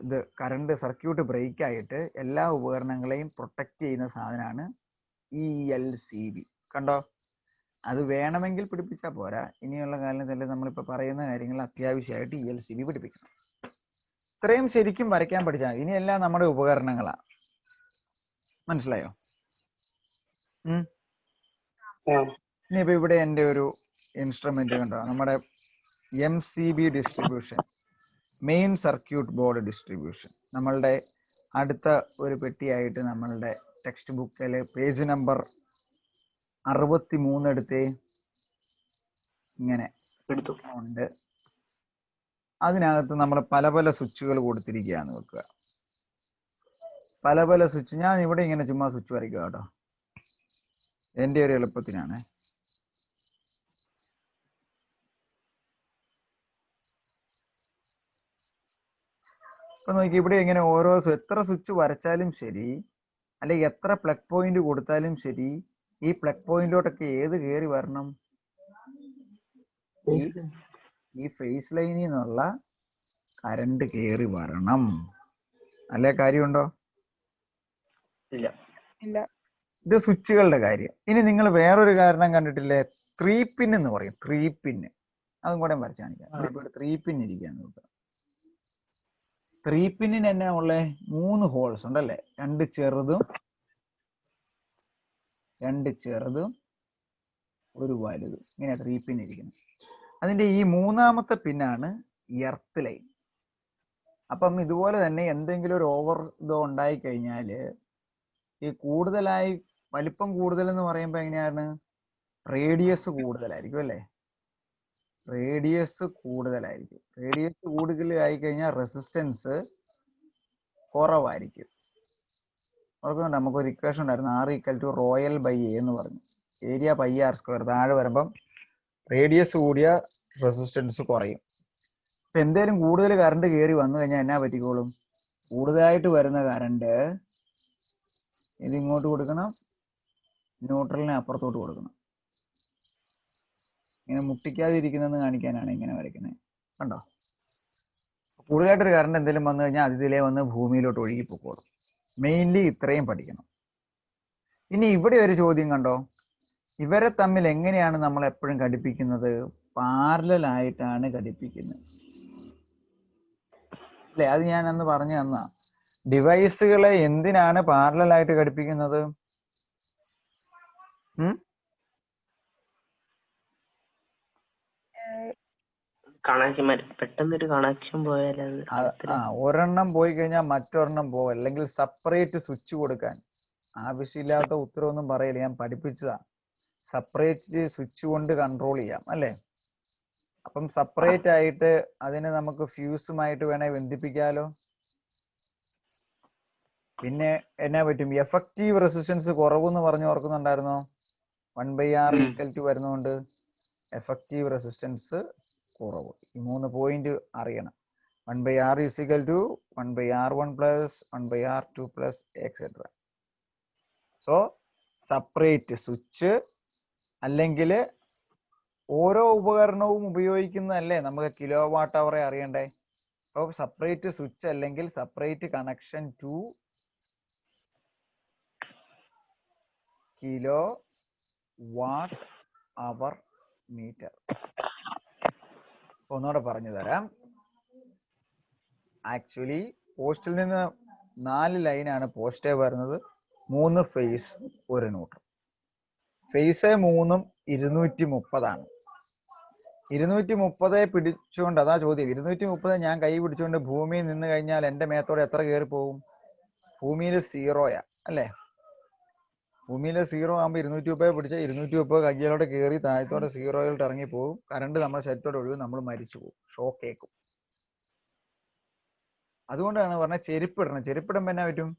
ഇത് കറണ്ട് സർക്യൂട്ട് ബ്രേക്ക് ആയിട്ട് എല്ലാ ഉപകരണങ്ങളെയും പ്രൊട്ടക്റ്റ് ചെയ്യുന്ന സാധനമാണ് ELCB. കണ്ടോ? അത് വേണമെങ്കിൽ പിടിപ്പിച്ചാൽ പോരാ, ഇനിയുള്ള കാലത്തിൽ നമ്മളിപ്പോൾ പറയുന്ന കാര്യങ്ങൾ അത്യാവശ്യമായിട്ട് ELCB പിടിപ്പിക്കണം. ഇത്രയും ശരിക്കും വരയ്ക്കാൻ പഠിച്ചാൽ ഇനിയെല്ലാം നമ്മുടെ ഉപകരണങ്ങളാണ്. മനസ്സിലായോ? ഇനിയിപ്പോൾ ഇവിടെ എൻ്റെ ഒരു ഇൻസ്ട്രുമെന്റ് കണ്ടോ, നമ്മുടെ MCB distribution, main circuit board distribution. നമ്മളുടെ അടുത്ത ഒരു പെട്ടിയായിട്ട് നമ്മളുടെ ടെക്സ്റ്റ് ബുക്കിൽ പേജ് നമ്പർ 63 എടുത്തേ, ഇങ്ങനെ ഉണ്ട്. അതിനകത്ത് നമ്മൾ പല പല സ്വിച്ചുകൾ കൊടുത്തിരിക്കുകയാന്ന് വെക്കുക. പല പല സ്വിച്ച്, ഞാൻ ഇവിടെ ഇങ്ങനെ ചുമ്മാ സ്വിച്ച് വരയ്ക്കുക കേട്ടോ, എൻ്റെ ഒരു എളുപ്പത്തിനാണ്. ഇപ്പൊ നോക്കി, ഇവിടെ ഇങ്ങനെ ഓരോ എത്ര സ്വിച്ച് വരച്ചാലും ശരി, അല്ലെങ്കിൽ എത്ര പ്ലഗ് പോയിന്റ് കൊടുത്താലും ശരി, ഈ പ്ലഗ് പോയിന്റിലോട്ടൊക്കെ ഏത് കയറി വരണം? ഈ ഫേസ് ലൈനിൽ നിന്നുള്ള കറണ്ട് കയറി വരണം. അല്ലേ? കാര്യമുണ്ടോ? ഇല്ല. ഇത് സ്വിച്ചുകളുടെ കാര്യം. ഇനി നിങ്ങൾ വേറൊരു കാരണം കണ്ടിട്ടില്ലേ? 3 പിൻ എന്ന് പറയും. 3 പിൻ, അതും കൂടെ വരച്ച് കാണിക്കാം. 3 പിൻ ഇരിക്കാന്ന് നോക്കാം. 3 പിന്നിന് എന്നാ ഉള്ളേ? 3 ഹോൾസ് ഉണ്ടല്ലേ, 2 ചെറുതും 1 വലുതും. ഇങ്ങനെ 3 പിൻ ഇരിക്കുന്നത്. അതിന്റെ ഈ 3ാമത്തെ പിന്നാണ് എർത്ത് ലൈൻ. അപ്പം ഇതുപോലെ തന്നെ എന്തെങ്കിലും ഒരു ഓവർ ഇതോ ഉണ്ടായി കഴിഞ്ഞാല് ഈ കൂടുതലായി വലിപ്പം കൂടുതൽ എന്ന് പറയുമ്പോൾ എങ്ങനെയാണ്? റേഡിയസ് കൂടുതലായിരിക്കും അല്ലേ? റേഡിയസ് കൂടുതലായിരിക്കും. റേഡിയസ് കൂടുതലായി കഴിഞ്ഞാൽ റെസിസ്റ്റൻസ് കുറവായിരിക്കും. ഓർക്കുന്നുണ്ട്, നമുക്കൊരു ഇക്വേഷൻ ഉണ്ടായിരുന്നു, R=ρL/A എന്ന് പറഞ്ഞു. Area πr². താഴെ വരുമ്പം റേഡിയസ് കൂടിയ റെസിസ്റ്റൻസ് കുറയും. ഇപ്പം എന്തേലും കൂടുതൽ കറണ്ട് കയറി വന്നു കഴിഞ്ഞാൽ എന്നാ പറ്റിക്കോളും? കൂടുതലായിട്ട് വരുന്ന കറണ്ട് ഇത് ഇങ്ങോട്ട് കൊടുക്കണം, ന്യൂട്രലിനെ അപ്പുറത്തോട്ട് കൊടുക്കണം. ഇങ്ങനെ മുട്ടിക്കാതിരിക്കുന്നതെന്ന് കാണിക്കാനാണ് ഇങ്ങനെ വരയ്ക്കുന്നത്. കണ്ടോ? കൂടുതലായിട്ടൊരു കറണ്ട് എന്തെങ്കിലും വന്നു കഴിഞ്ഞാൽ അത് ഇതിലേ വന്ന് ഭൂമിയിലോട്ട് ഒഴുകി പൊക്കോളും. മെയിൻലി ഇത്രയും പഠിക്കണം. ഇനി ഇവിടെ ഒരു ചോദ്യം കണ്ടോ, ഇവരെ തമ്മിൽ എങ്ങനെയാണ് നമ്മൾ എപ്പോഴും ഘടിപ്പിക്കുന്നത്? പാരലൽ ആയിട്ടാണ് ഘടിപ്പിക്കുന്നത് അല്ലേ? അത് ഞാൻ അന്ന് പറഞ്ഞു തന്ന ഡിവൈസുകളെ എന്തിനാണ് പാരലൽ ആയിട്ട് ഘടിപ്പിക്കുന്നത്? കണക്ഷൻ പെട്ടെന്നൊരു കണക്ഷൻ പോയാൽ ഒരെണ്ണം പോയി കഴിഞ്ഞാൽ മറ്റൊരെണ്ണം പോകും. അല്ലെങ്കിൽ സെപ്പറേറ്റ് സ്വിച്ച് കൊടുക്കാൻ. ആവശ്യമില്ലാത്ത ഉത്തരവൊന്നും പറയില്ല, ഞാൻ പഠിപ്പിച്ചതാ. സെപ്പറേറ്റ് സ്വിച്ച് കൊണ്ട് കൺട്രോൾ ചെയ്യാം അല്ലേ? അപ്പം സെപ്പറേറ്റ് ആയിട്ട് അതിനെ നമുക്ക് ഫ്യൂസുമായിട്ട് വേണേ ബന്ധിപ്പിക്കാലോ. പിന്നെ എന്നാ പറ്റും? എഫക്റ്റീവ് റെസിസ്റ്റൻസ് കുറവെന്ന് പറഞ്ഞു ഓർക്കുന്നുണ്ടായിരുന്നോ? 1/R = വരുന്നതുകൊണ്ട് എഫക്റ്റീവ് റെസിസ്റ്റൻസ് കുറവ്. ഈ 3 പോയിന്റ് അറിയണം. 1/R = 1/R1 + 1/R2 + etc. So separate switch അല്ലെങ്കിൽ ഓരോ ഉപകരണവും ഉപയോഗിക്കുന്നതല്ലേ നമുക്ക് കിലോ വാട്ട് അവറെ അറിയണ്ടേ? അപ്പോൾ സെപ്പറേറ്റ് സ്വിച്ച് അല്ലെങ്കിൽ separate connection to kilo watt hour meter. ഒന്നുകൂടെ പറഞ്ഞു തരാം. ആക്ച്വലി പോസ്റ്റിൽ നിന്ന് 4 ലൈനാണ് പോസ്റ്റേ വരുന്നത്, 3 ഫേസ്, 1 ന്യൂട്രൽ. ഫേസ് 3 230 230 പിടിച്ചുകൊണ്ട്, അതാ ചോദ്യം. 230 ഞാൻ കൈ പിടിച്ചുകൊണ്ട് ഭൂമിയിൽ നിന്ന് കഴിഞ്ഞാൽ എൻ്റെ മേത്തോടെ എത്ര കയറി പോകും? ഭൂമിയിൽ 0 അല്ലേ? ഭൂമിയിൽ 0 ആകുമ്പോൾ 230 പിടിച്ചാൽ 230 കയ്യിലോട്ട് കയറി താഴത്തോടെ 0 ഇറങ്ങി പോകും. കറണ്ട് നമ്മുടെ ശരീരത്തോടെ ഒഴുകും, നമ്മൾ മരിച്ചു പോകും, ഷോക്ക് ഏൽക്കും. അതുകൊണ്ടാണ് പറഞ്ഞത് ചെരുപ്പിടണം. ചെരുപ്പിടുമ്പോൾ എന്നാ പറ്റും?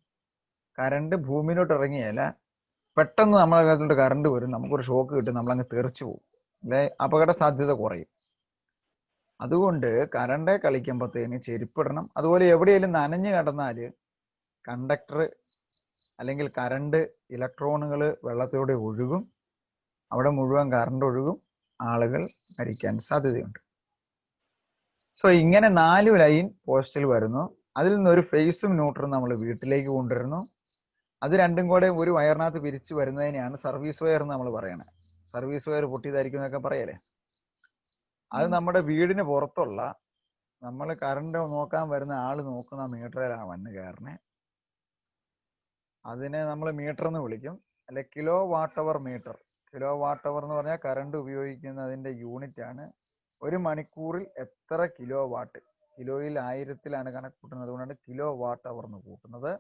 കറണ്ട് ഭൂമിയിലോട്ട് ഇറങ്ങിയല്ല, പെട്ടെന്ന് നമ്മളെ കയ്യിലോട്ട് കറണ്ട് വരും, നമുക്കൊരു ഷോക്ക് കിട്ടും, നമ്മളങ്ങ് തെറിച്ചു പോകും അല്ലെ? അപകട സാധ്യത കുറയും. അതുകൊണ്ട് കറണ്ട് കളിക്കുമ്പോഴത്തേന് ചെരുപ്പിടണം. അതുപോലെ എവിടെയെങ്കിലും നനഞ്ഞു കിടന്നാൽ കണ്ടക്ടർ അല്ലെങ്കിൽ കറണ്ട് ഇലക്ട്രോണുകൾ വെള്ളത്തിലൂടെ ഒഴുകും, അവിടെ മുഴുവൻ കറണ്ട് ഒഴുകും, ആളുകൾ മരിക്കാൻ സാധ്യതയുണ്ട്. സോ ഇങ്ങനെ 4 ലൈൻ പോസ്റ്റിൽ വരുന്നു. അതിൽ നിന്നൊരു ഫേസും ന്യൂട്രലും നമ്മൾ വീട്ടിലേക്ക് കൊണ്ടുവരുന്നു. അത് രണ്ടും കൂടെ ഒരു വയറിനകത്ത് പിരിച്ചു വരുന്നതിനെയാണ് സർവീസ് വയർ എന്ന് നമ്മൾ പറയണത്. സർവീസ് വയർ പൊട്ടിയതായിരിക്കും എന്നൊക്കെ പറയല്ലേ. അത് നമ്മുടെ വീടിന് പുറത്തുള്ള നമ്മൾ കറണ്ട് നോക്കാൻ വരുന്ന ആള് നോക്കുന്ന മീറ്ററിലാണ് വന്ന് കയറണേ. അതിനെ നമ്മൾ മീറ്റർ എന്ന് വിളിക്കും, അല്ലെ kilo watt hour metre. Kilo watt അവർ എന്ന് പറഞ്ഞാൽ കറണ്ട് ഉപയോഗിക്കുന്നതിന്റെ യൂണിറ്റ് ആണ്. ഒരു മണിക്കൂറിൽ എത്ര കിലോ വാട്ട്, കിലോയിൽ 1000-ലാണ് കണക്ക് കൂട്ടുന്നത്, അതുകൊണ്ടാണ് കിലോ വാട്ട് അവർ എന്ന് കൂട്ടുന്നത്.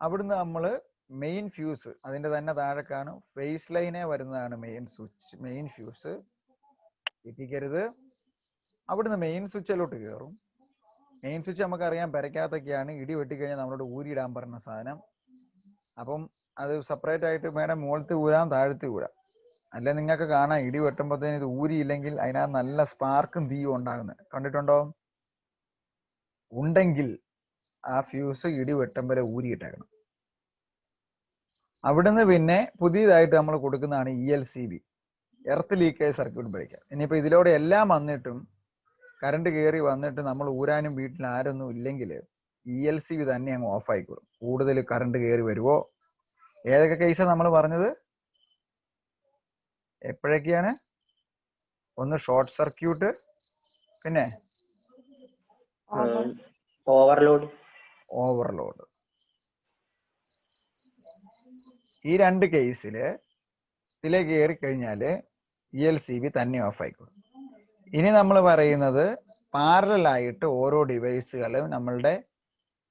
അവിടുന്ന് നമ്മൾ മെയിൻ ഫ്യൂസ്, അതിന്റെ തന്നെ താഴെക്കാണ് ഫേസ് ലൈനെ വരുന്നതാണ് മെയിൻ സ്വിച്ച്, മെയിൻ ഫ്യൂസ്. തെറ്റിക്കരുത്. അവിടുന്ന് മെയിൻ സ്വിച്ചിലോട്ട് കയറും. മെയിൻ സ്വിച്ച് നമുക്കറിയാം പെരയ്ക്കകത്തൊക്കെയാണ്. ഇടി വെട്ടിക്കഴിഞ്ഞാൽ നമ്മളോട് ഊരിയിടാൻ പറഞ്ഞ സാധനം. അപ്പം അത് സെപ്പറേറ്റ് ആയിട്ട് വേണം മുകളിലത്തെ ഊരാം, താഴത്തെ ഊരാം. അല്ലെ നിങ്ങൾക്ക് കാണാം ഇടി വെട്ടുമ്പോഴത്തേന് ഇത് ഊരിയില്ലെങ്കിൽ അതിനകത്ത് നല്ല സ്പാർക്കും തീയും ഉണ്ടാകുന്നത് കണ്ടിട്ടുണ്ടോ? ഉണ്ടെങ്കിൽ ആ ഫ്യൂസ് ഇടി വെട്ടുമ്പോൾ ഊരിയിട്ടേക്കണം. അവിടുന്ന് പിന്നെ പുതിയതായിട്ട് നമ്മൾ കൊടുക്കുന്നതാണ് ELCB, earth leakage circuit breaker. ഇനിയിപ്പോൾ ഇതിലൂടെ എല്ലാം വന്നിട്ടും കറണ്ട് കയറി വന്നിട്ട് നമ്മൾ ഊരാനും വീട്ടിൽ ആരൊന്നും ഇല്ലെങ്കിൽ ELCB തന്നെ അങ്ങ് ഓഫ് ആയിക്കോളും. കൂടുതൽ കറണ്ട് കയറി വരുമോ? ഏതൊക്കെ കേസാണ് നമ്മൾ പറഞ്ഞത്? എപ്പോഴൊക്കെയാണ്? ഒന്ന് ഷോർട്ട് സർക്യൂട്ട്, പിന്നെ ഓവർലോഡ്. ഈ 2 കേസിൽ ഇതിലേക്ക് കയറി കഴിഞ്ഞാൽ ELCB തന്നെ ഓഫ് ആയിക്കോളും. ഇനി നമ്മൾ പറയുന്നത് പാരലായിട്ട് ഓരോ ഡിവൈസുകളും നമ്മളുടെ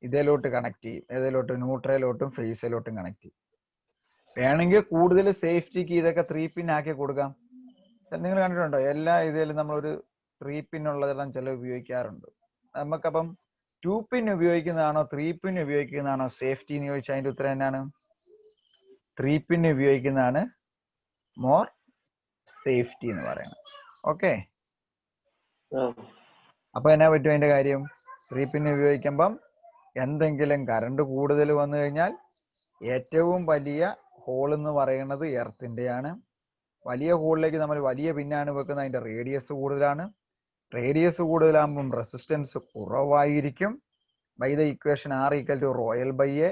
ഇതിലോട്ട് കണക്ട് ചെയ്യും. ഏതിലോട്ട്? ന്യൂട്രലോട്ടും ഫേസിലോട്ടും കണക്ട് ചെയ്യും. വേണമെങ്കിൽ കൂടുതൽ സേഫ്റ്റിക്ക് ഇതൊക്കെ 3 പിൻ ആക്കി കൊടുക്കാം. നിങ്ങൾ കണ്ടിട്ടുണ്ടോ? എല്ലാ ഇതിലും നമ്മളൊരു 3 പിൻ ഉള്ളതെല്ലാം ചില ഉപയോഗിക്കാറുണ്ട്. നമുക്കപ്പം 2 പിൻ ഉപയോഗിക്കുന്നതാണോ 3 പിൻ ഉപയോഗിക്കുന്നതാണോ സേഫ്റ്റി എന്ന് ചോദിച്ചാൽ അതിന്റെ ഉത്തരം എന്നാണ്? 3 പിൻ ഉപയോഗിക്കുന്നതാണ് മോർ സേഫ്റ്റി എന്ന് പറയുന്നത്. ഓക്കെ, അപ്പൊ എന്നാ പറ്റും അതിന്റെ കാര്യം? 3 പിൻ ഉപയോഗിക്കുമ്പം എന്തെങ്കിലും കറണ്ട് കൂടുതൽ വന്നു കഴിഞ്ഞാൽ ഏറ്റവും വലിയ ഹോൾ എന്ന് പറയുന്നത് എർത്തിൻ്റെയാണ്. വലിയ ഹോളിലേക്ക് നമ്മൾ വലിയ പിന്നാണ് വെക്കുന്നത്, അതിൻ്റെ റേഡിയസ് കൂടുതലാണ്. റേഡിയസ് കൂടുതലാകുമ്പം റെസിസ്റ്റൻസ് കുറവായിരിക്കും. By the equation R equal to rho L by A.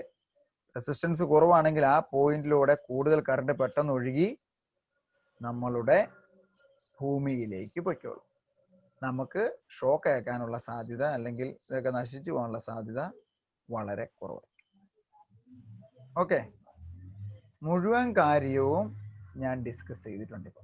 Resistance കുറവാണെങ്കിൽ ആ പോയിന്റിലൂടെ കൂടുതൽ കറണ്ട് പെട്ടെന്ന് ഒഴുകി നമ്മളുടെ ഭൂമിയിലേക്ക് പൊയ്ക്കോളും. നമുക്ക് ഷോക്ക് ഏൽക്കാനുള്ള സാധ്യത അല്ലെങ്കിൽ ഇതൊക്കെ നശിച്ചു പോകാനുള്ള സാധ്യത വളരെ കുറവാണ്. ഓക്കെ, മുഴുവൻ കാര്യവും ഞാൻ ഡിസ്കസ് ചെയ്തിട്ടുണ്ട് ഇപ്പോൾ.